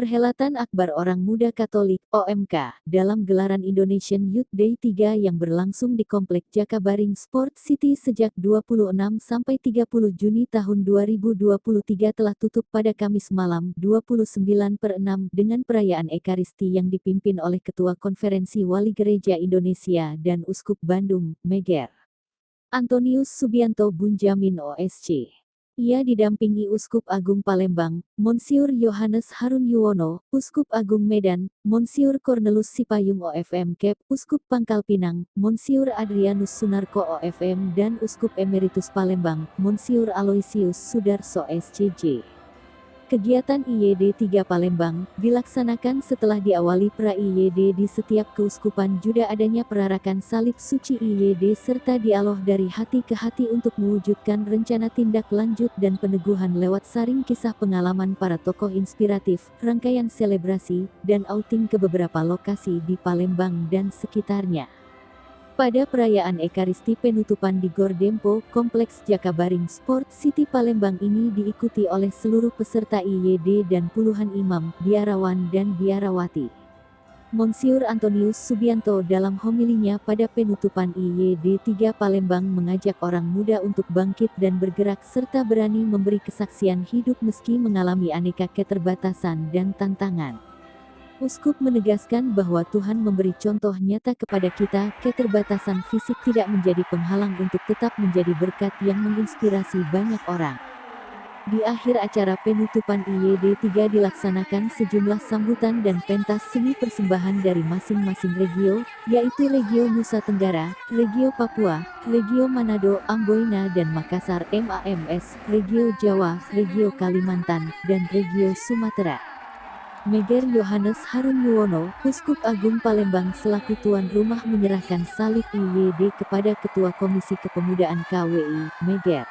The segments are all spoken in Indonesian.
Perhelatan Akbar Orang Muda Katolik (OMK) dalam gelaran Indonesian Youth Day 3 yang berlangsung di Komplek Jakabaring Sport City sejak 26 sampai 30 Juni tahun 2023 telah tutup pada Kamis malam 29/6 dengan perayaan Ekaristi yang dipimpin oleh Ketua Konferensi Wali Gereja Indonesia dan Uskup Bandung, Meger Antonius Subianto Bunjamin OSC. Ia didampingi Uskup Agung Palembang, Monsiur Yohanes Harun Yuwono, Uskup Agung Medan, Monsiur Cornelus Sipayung OFM Kep, Uskup Pangkal Pinang, Monsiur Adrianus Sunarko OFM dan Uskup Emeritus Palembang, Monsiur Aloysius Sudarso SCJ. Kegiatan IYD 3 Palembang dilaksanakan setelah diawali pra-IYD di setiap keuskupan juga adanya perarakan salib suci IYD serta dialog dari hati ke hati untuk mewujudkan rencana tindak lanjut dan peneguhan lewat saring kisah pengalaman para tokoh inspiratif, rangkaian selebrasi, dan outing ke beberapa lokasi di Palembang dan sekitarnya. Pada perayaan Ekaristi penutupan di Gor Dempo, Kompleks Jakabaring Sport City Palembang ini diikuti oleh seluruh peserta IYD dan puluhan imam, biarawan dan biarawati. Monsiur Antonius Subianto dalam homilinya pada penutupan IYD 3 Palembang mengajak orang muda untuk bangkit dan bergerak serta berani memberi kesaksian hidup meski mengalami aneka keterbatasan dan tantangan. Uskup menegaskan bahwa Tuhan memberi contoh nyata kepada kita, keterbatasan fisik tidak menjadi penghalang untuk tetap menjadi berkat yang menginspirasi banyak orang. Di akhir acara penutupan IYD 3 dilaksanakan sejumlah sambutan dan pentas seni persembahan dari masing-masing regio, yaitu Regio Nusa Tenggara, Regio Papua, Regio Manado, Amboina dan Makassar MAMS, Regio Jawa, Regio Kalimantan, dan Regio Sumatera. Meger Yohanes Harun Yuwono, Uskup Agung Palembang selaku tuan rumah menyerahkan salib IYD kepada Ketua Komisi Kepemudaan KWI, Meger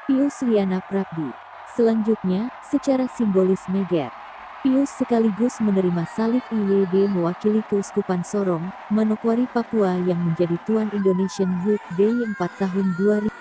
Pius Liana Prabdi. Selanjutnya, secara simbolis Meger Pius sekaligus menerima salib IYD mewakili Keuskupan Sorong, Manokwari Papua yang menjadi tuan Indonesian Youth Day 4 tahun 2023.